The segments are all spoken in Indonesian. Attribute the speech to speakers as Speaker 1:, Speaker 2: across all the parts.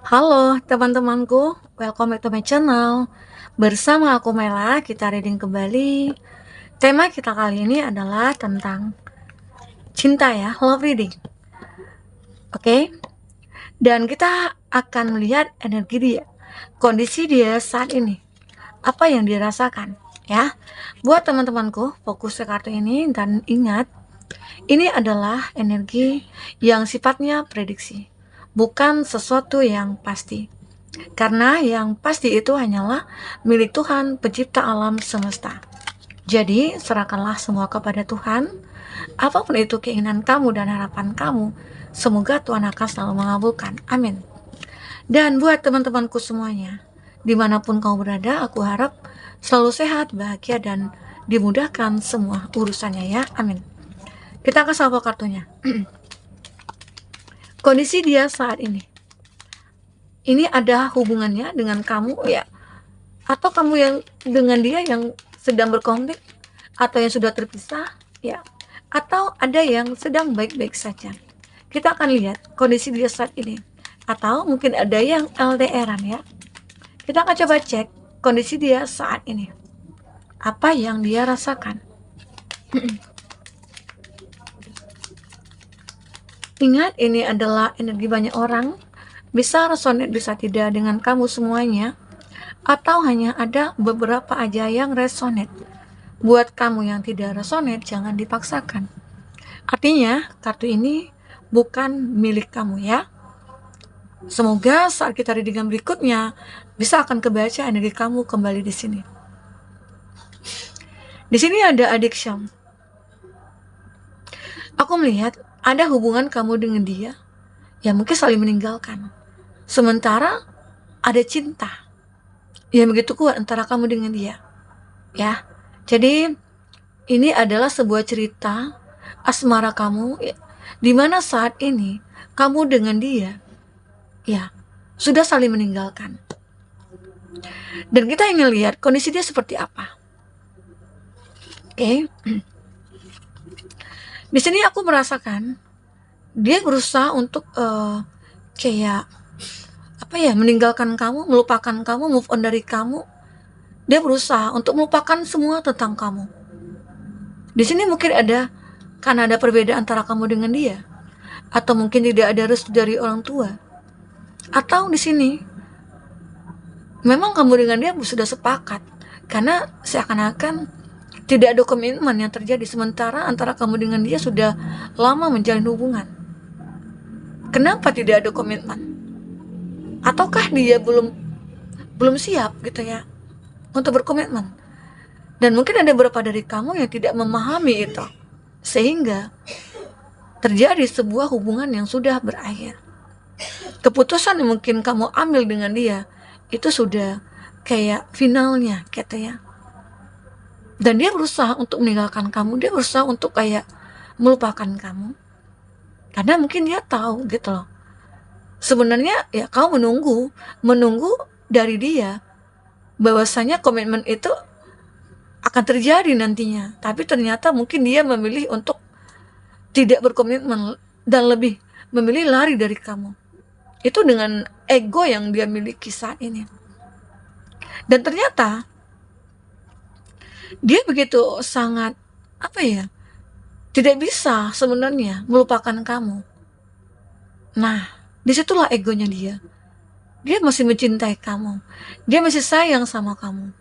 Speaker 1: Halo teman-temanku, welcome back to my channel. Bersama aku Mela, kita reading kembali. Tema kita kali ini adalah tentang cinta ya, love reading. Oke, dan kita akan melihat energi dia, kondisi dia saat ini, apa yang dia rasakan ya. Buat teman-temanku, fokus ke kartu ini dan ingat, ini adalah energi yang sifatnya prediksi, bukan sesuatu yang pasti. Karena yang pasti itu hanyalah milik Tuhan, pencipta alam semesta. Jadi, serahkanlah semua kepada Tuhan. Apapun itu keinginan kamu dan harapan kamu, semoga Tuhan akan selalu mengabulkan. Amin. Dan buat teman-temanku semuanya, dimanapun kamu berada, aku harap selalu sehat, bahagia, dan dimudahkan semua urusannya ya. Amin. Kita akan sahabat kartunya. Kondisi dia saat ini ada hubungannya dengan kamu ya, atau kamu yang dengan dia yang sedang berkonflik, atau yang sudah terpisah ya, atau ada yang sedang baik-baik saja. Kita akan lihat kondisi dia saat ini, atau mungkin ada yang LDRan ya. Kita akan coba cek kondisi dia saat ini, apa yang dia rasakan. Ingat, ini adalah energi banyak orang, bisa resonate bisa tidak dengan kamu semuanya, atau hanya ada beberapa aja yang resonate. Buat kamu yang tidak resonate, jangan dipaksakan. Artinya, kartu ini bukan milik kamu ya. Semoga saat kita readingan berikutnya, bisa akan kebaca energi kamu kembali di sini. Di sini ada addiction. Aku melihat ada hubungan kamu dengan dia yang mungkin saling meninggalkan. Sementara ada cinta yang begitu kuat antara kamu dengan dia. Ya. Jadi ini adalah sebuah cerita asmara kamu ya, di mana saat ini kamu dengan dia ya sudah saling meninggalkan. Dan kita ingin lihat kondisi dia seperti apa. Oke. Di sini aku merasakan dia berusaha untuk kayak apa ya, meninggalkan kamu, melupakan kamu, move on dari kamu. Dia berusaha untuk melupakan semua tentang kamu. Di sini mungkin ada karena ada perbedaan antara kamu dengan dia, atau mungkin tidak ada restu dari orang tua, atau di sini memang kamu dengan dia sudah sepakat karena seakan-akan tidak ada komitmen yang terjadi, sementara antara kamu dengan dia sudah lama menjalin hubungan. Kenapa tidak ada komitmen? Ataukah dia belum siap gitu ya untuk berkomitmen? Dan mungkin ada beberapa dari kamu yang tidak memahami itu, sehingga terjadi sebuah hubungan yang sudah berakhir. Keputusan yang mungkin kamu ambil dengan dia itu sudah kayak finalnya gitu ya. Dan dia berusaha untuk meninggalkan kamu, dia berusaha untuk kayak melupakan kamu. Karena mungkin dia tahu gitu loh. Sebenarnya ya kamu menunggu dari dia bahwasanya komitmen itu akan terjadi nantinya. Tapi ternyata mungkin dia memilih untuk tidak berkomitmen dan lebih memilih lari dari kamu. Itu dengan ego yang dia miliki saat ini. Dan ternyata dia begitu sangat apa ya, tidak bisa sebenarnya melupakan kamu. Nah, disitulah egonya dia. Dia masih mencintai kamu, dia masih sayang sama kamu,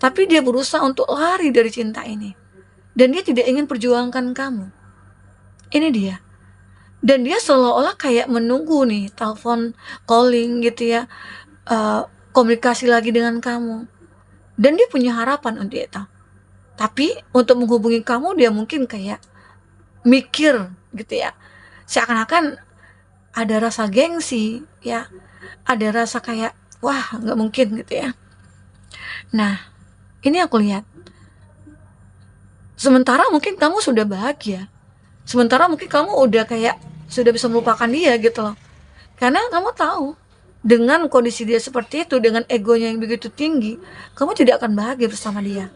Speaker 1: tapi dia berusaha untuk lari dari cinta ini. Dan dia tidak ingin perjuangkan kamu. Ini dia. Dan dia seolah-olah kayak menunggu nih, telepon, calling gitu ya, komunikasi lagi dengan kamu. Dan dia punya harapan untuk itu. Tapi untuk menghubungi kamu dia mungkin kayak mikir gitu ya. Seakan-akan ada rasa gengsi ya. Ada rasa kayak wah nggak mungkin gitu ya. Nah ini aku lihat. Sementara mungkin kamu sudah bahagia. Sementara mungkin kamu udah kayak sudah bisa melupakan dia gitu loh. Karena kamu tahu dengan kondisi dia seperti itu, dengan egonya yang begitu tinggi, kamu tidak akan bahagia bersama dia.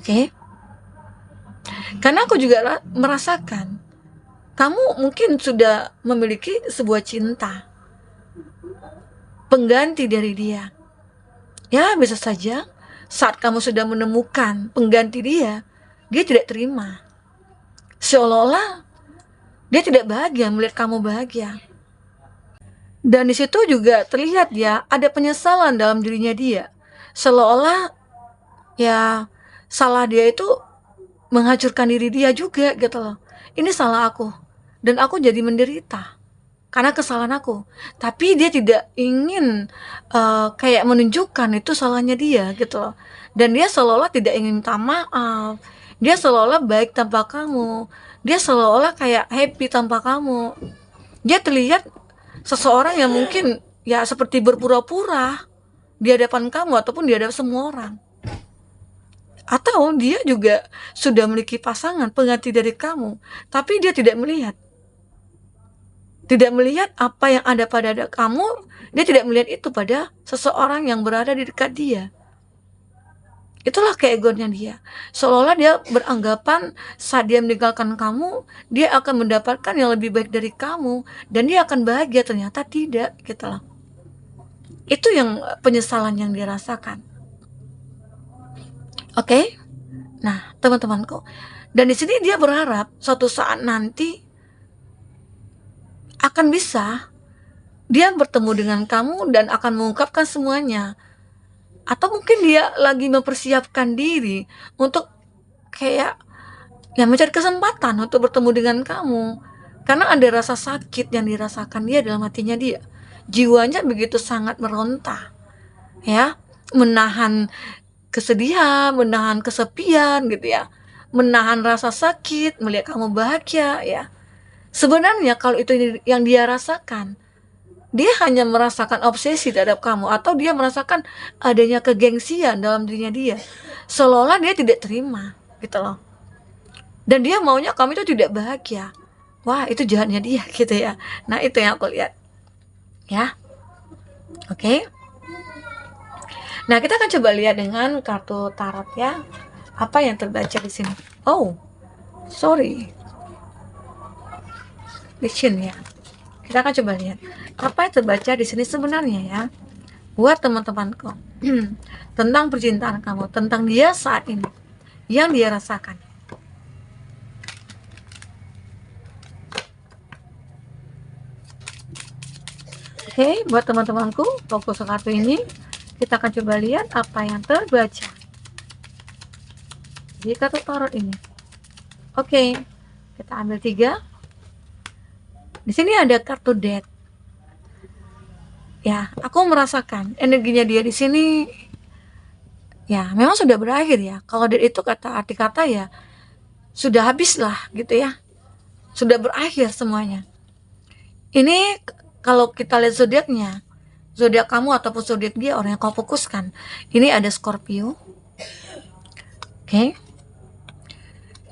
Speaker 1: Oke? Karena aku juga merasakan kamu mungkin sudah memiliki sebuah cinta. pengganti dari dia. Ya, bisa saja saat kamu sudah menemukan pengganti dia, dia tidak terima. Seolah-olah dia tidak bahagia melihat kamu bahagia. Dan di situ juga terlihat ya, ada penyesalan dalam dirinya dia. Seolah-olah ya salah dia itu menghancurkan diri dia juga gitu loh. Ini salah aku dan aku jadi menderita karena kesalahan aku. Tapi dia tidak ingin kayak menunjukkan itu salahnya dia gitu loh. Dan dia seolah-olah tidak ingin minta maaf. Dia seolah-olah baik tanpa kamu. Dia seolah-olah kayak happy tanpa kamu. Dia terlihat seseorang yang mungkin ya seperti berpura-pura di hadapan kamu ataupun di hadapan semua orang. Atau dia juga sudah memiliki pasangan pengganti dari kamu, tapi dia tidak melihat. Tidak melihat apa yang ada pada kamu, dia tidak melihat itu pada seseorang yang berada di dekat dia. Itulah keegonya dia. Seolah-olah dia beranggapan saat dia meninggalkan kamu, dia akan mendapatkan yang lebih baik dari kamu, dan dia akan bahagia. Ternyata tidak, gitu loh. Itu yang penyesalan yang dia rasakan. Oke? Nah, teman-temanku. Dan di sini dia berharap suatu saat nanti akan bisa dia bertemu dengan kamu dan akan mengungkapkan semuanya. Atau mungkin dia lagi mempersiapkan diri untuk kayak ya mencari kesempatan untuk bertemu dengan kamu. Karena ada rasa sakit yang dirasakan dia dalam hatinya dia. Jiwanya begitu sangat meronta. Ya, menahan kesedihan, menahan kesepian gitu ya. Menahan rasa sakit, melihat kamu bahagia ya. Sebenarnya kalau itu yang dia rasakan, dia hanya merasakan obsesi terhadap kamu atau dia merasakan adanya kegengsian dalam dirinya dia. Seolah-olah dia tidak terima gitu loh. Dan dia maunya kamu itu tidak bahagia. Wah, itu jahatnya dia gitu ya. Nah, itu yang aku lihat. Ya. Oke. Nah, kita akan coba lihat dengan kartu tarot ya. Apa yang terbaca di sini? Oh, sorry. Di sini ya. Kita akan coba lihat apa yang terbaca di sini sebenarnya ya. Buat teman-temanku. Tentang percintaan kamu, tentang dia saat ini. Yang dia rasakan. Oke, buat teman-temanku, fokus kartu ini. Kita akan coba lihat apa yang terbaca di kartu tarot ini. Oke, kita ambil 3. Di sini ada kartu Death. Ya, aku merasakan energinya dia di sini. Ya, memang sudah berakhir ya. Kalau Death itu arti kata ya sudah habis lah gitu ya. Sudah berakhir semuanya. Ini kalau kita lihat zodiaknya, zodiak kamu ataupun zodiak dia, orang yang kau fokuskan, ini ada Scorpio. Oke.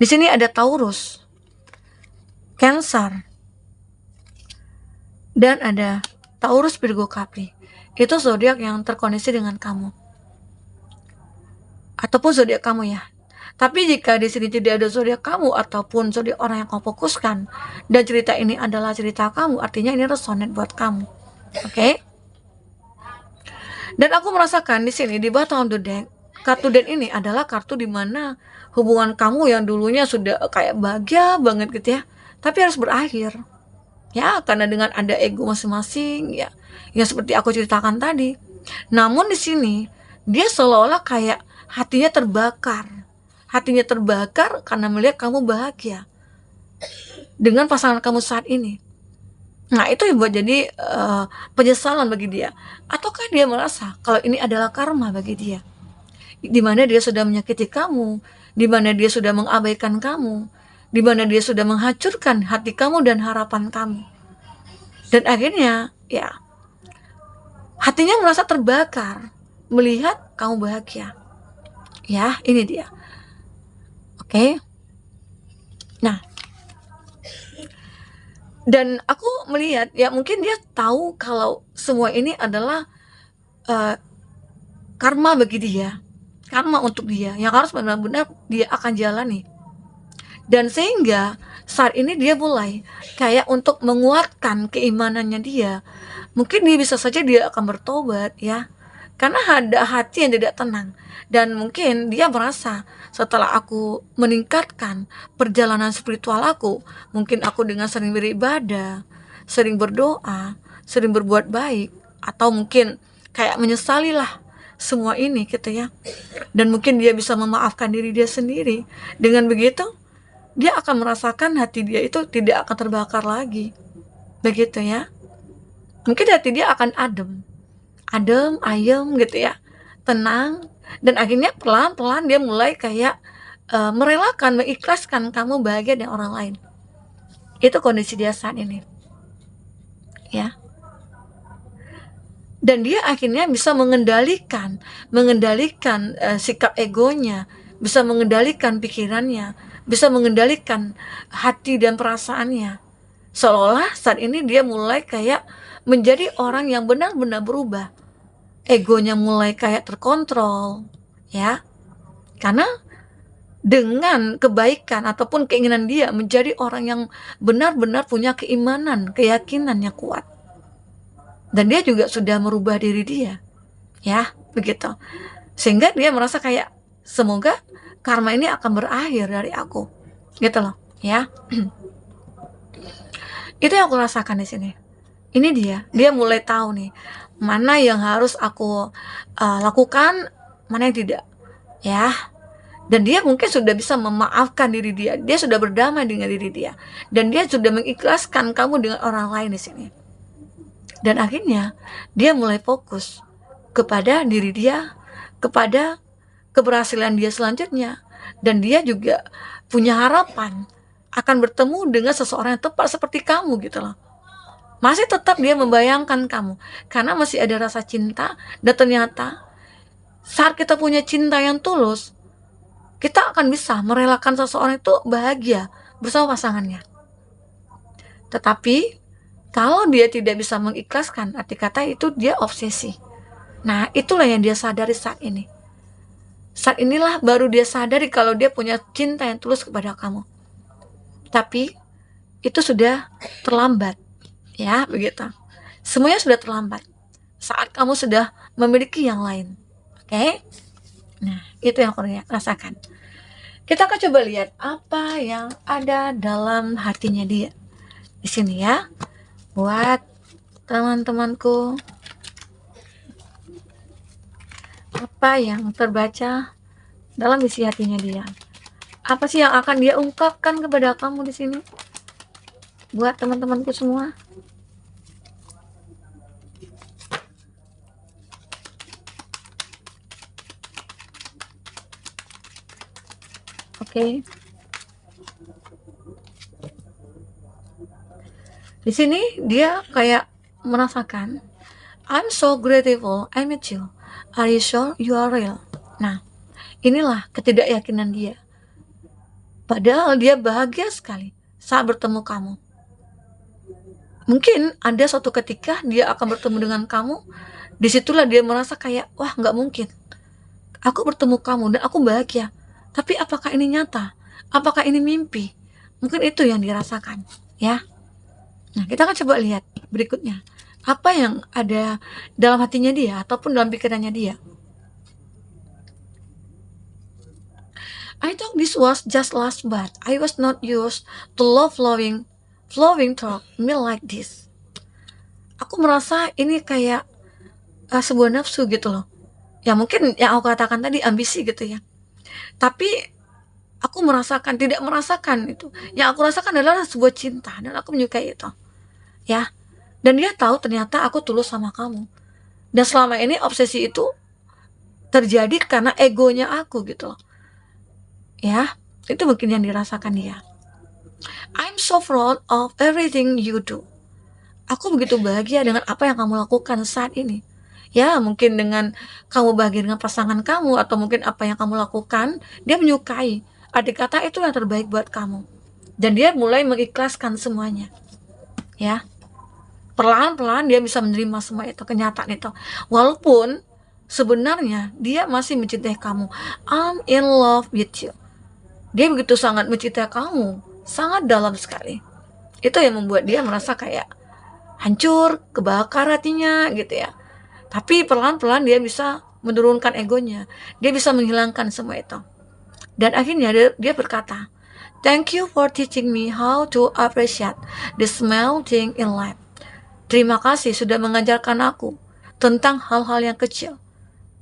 Speaker 1: Di sini ada Taurus, Cancer, dan ada Taurus, Virgo, Capri. Itu zodiak yang terkoneksi dengan kamu. Ataupun zodiak kamu ya. Tapi jika di sini tidak ada zodiak kamu ataupun zodiak orang yang kau fokuskan dan cerita ini adalah cerita kamu, artinya ini resonate buat kamu. Oke? Dan aku merasakan di sini di bottom of the deck, kartu Death ini adalah kartu di mana hubungan kamu yang dulunya sudah kayak bahagia banget gitu ya, tapi harus berakhir. Ya, karena dengan ada ego masing-masing ya, yang seperti aku ceritakan tadi. Namun di sini dia seolah-olah kayak hatinya terbakar. Hatinya terbakar karena melihat kamu bahagia dengan pasangan kamu saat ini. Nah, itu yang buat jadi penyesalan bagi dia. Ataukah dia merasa kalau ini adalah karma bagi dia, di mana dia sudah menyakiti kamu, di mana dia sudah mengabaikan kamu, di mana dia sudah menghancurkan hati kamu dan harapan kamu. Dan akhirnya ya hatinya merasa terbakar melihat kamu bahagia. Ya, ini dia. Oke. Nah, dan aku melihat ya mungkin dia tahu kalau semua ini adalah karma bagi dia, karma untuk dia yang harus benar-benar dia akan jalani. Dan sehingga saat ini dia mulai kayak untuk menguatkan keimanannya dia, mungkin dia bisa saja dia akan bertobat ya, karena ada hati yang tidak tenang. Dan mungkin dia merasa setelah aku meningkatkan perjalanan spiritual aku, mungkin aku dengan sering beribadah, sering berdoa, sering berbuat baik, atau mungkin kayak menyesalilah semua ini gitu ya. Dan mungkin dia bisa memaafkan diri dia sendiri. Dengan begitu, dia akan merasakan hati dia itu tidak akan terbakar lagi. Begitu ya. Mungkin hati dia akan adem, ayem gitu ya, tenang, dan akhirnya pelan-pelan dia mulai kayak merelakan, mengikhlaskan kamu bahagia dengan orang lain. Itu kondisi dia saat ini, ya. Dan dia akhirnya bisa mengendalikan sikap egonya, bisa mengendalikan pikirannya, bisa mengendalikan hati dan perasaannya. Seolah saat ini dia mulai kayak menjadi orang yang benar-benar berubah. Egonya mulai kayak terkontrol, ya. Karena dengan kebaikan ataupun keinginan dia menjadi orang yang benar-benar punya keimanan, keyakinan yang kuat. Dan dia juga sudah merubah diri dia, ya, begitu. Sehingga dia merasa kayak semoga karma ini akan berakhir dari aku, gitu loh, ya. Itu yang aku rasakan di sini. Ini dia mulai tahu nih, mana yang harus aku lakukan, mana yang tidak, ya. Dan dia mungkin sudah bisa memaafkan diri dia sudah berdamai dengan diri dia, dan dia sudah mengikhlaskan kamu dengan orang lain di sini. Dan akhirnya dia mulai fokus kepada diri dia, kepada keberhasilan dia selanjutnya, dan dia juga punya harapan akan bertemu dengan seseorang yang tepat seperti kamu gitu loh. Masih tetap dia membayangkan kamu karena masih ada rasa cinta. Dan ternyata saat kita punya cinta yang tulus, kita akan bisa merelakan seseorang itu bahagia bersama pasangannya. Tetapi kalau dia tidak bisa mengikhlaskan, arti kata itu dia obsesi. Nah, itulah yang dia sadari saat ini. Saat inilah baru dia sadari kalau dia punya cinta yang tulus kepada kamu. Tapi itu sudah terlambat, ya, begitu. Semuanya sudah terlambat saat kamu sudah memiliki yang lain. Oke? Nah, itu yang aku rasakan. Kita akan coba lihat apa yang ada dalam hatinya dia di sini ya, buat teman-temanku. Apa yang terbaca dalam isi hatinya dia? Apa sih yang akan dia ungkapkan kepada kamu di sini? Buat teman-temanku semua. Oke. Di sini dia kayak merasakan, I'm so grateful I met you. Are you sure you are real? Nah, inilah ketidakyakinan dia. Padahal dia bahagia sekali saat bertemu kamu. Mungkin ada suatu ketika dia akan bertemu dengan kamu, disitulah dia merasa kayak, wah nggak mungkin. Aku bertemu kamu dan aku bahagia. Tapi apakah ini nyata? Apakah ini mimpi? Mungkin itu yang dirasakan, ya. Nah, kita akan coba lihat berikutnya. Apa yang ada dalam hatinya dia ataupun dalam pikirannya dia. I thought this was just last but I was not used to love flowing through me like this. Aku merasa ini kayak sebuah nafsu gitu loh. Ya mungkin yang aku katakan tadi ambisi gitu ya. Tapi aku tidak merasakan itu. Yang aku rasakan adalah sebuah cinta dan aku menyukai itu. Ya. Dan dia tahu ternyata aku tulus sama kamu. Dan selama ini obsesi itu terjadi karena egonya aku gitu loh. Ya, itu mungkin yang dirasakan dia. I'm so proud of everything you do. Aku begitu bahagia dengan apa yang kamu lakukan saat ini. Ya, mungkin dengan kamu bahagia dengan pasangan kamu, atau mungkin apa yang kamu lakukan, dia menyukai. Arti kata itu yang terbaik buat kamu. Dan dia mulai mengikhlaskan semuanya. Ya, perlahan-pelan dia bisa menerima semua itu, kenyataan itu. Walaupun sebenarnya dia masih mencintai kamu. I'm in love with you. Dia begitu sangat mencintai kamu, sangat dalam sekali. Itu yang membuat dia merasa kayak hancur, kebakar hatinya gitu ya. Tapi pelan-pelan dia bisa menurunkan egonya. Dia bisa menghilangkan semua itu. Dan akhirnya dia berkata, "Thank you for teaching me how to appreciate the small thing in life." Terima kasih sudah mengajarkan aku tentang hal-hal yang kecil.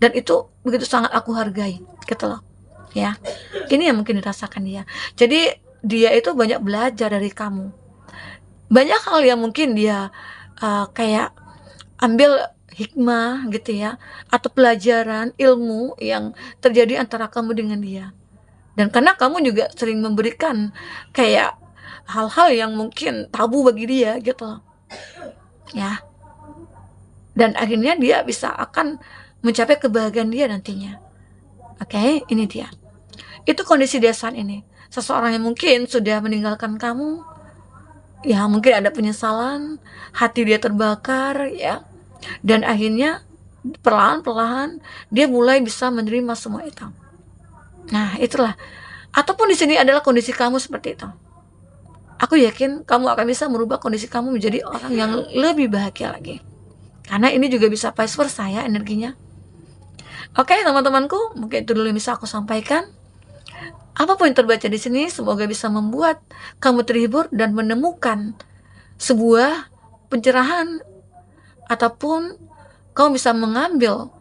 Speaker 1: Dan itu begitu sangat aku hargai, gitu loh. Ya. Ini yang mungkin dirasakan dia. Jadi dia itu banyak belajar dari kamu. Banyak hal yang mungkin dia kayak ambil hikmah gitu ya, atau pelajaran ilmu yang terjadi antara kamu dengan dia. Dan karena kamu juga sering memberikan kayak hal-hal yang mungkin tabu bagi dia gitu loh. Ya. Dan akhirnya dia bisa akan mencapai kebahagiaan dia nantinya. Oke, ini dia. Itu kondisi dia saat ini. Seseorang yang mungkin sudah meninggalkan kamu, ya mungkin ada penyesalan, hati dia terbakar ya. Dan akhirnya perlahan-perlahan dia mulai bisa menerima semua itu. Nah, itulah. Ataupun di sini adalah kondisi kamu seperti itu. Aku yakin kamu akan bisa merubah kondisi kamu menjadi orang yang lebih bahagia lagi. Karena ini juga bisa vice versa ya energinya. Oke, teman-temanku, mungkin itu dulu yang bisa aku sampaikan. Apapun yang terbaca di sini, semoga bisa membuat kamu terhibur dan menemukan sebuah pencerahan ataupun kamu bisa mengambil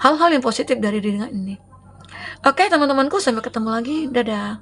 Speaker 1: hal-hal yang positif dari diri ini. Oke, teman-temanku, sampai ketemu lagi. Dadah.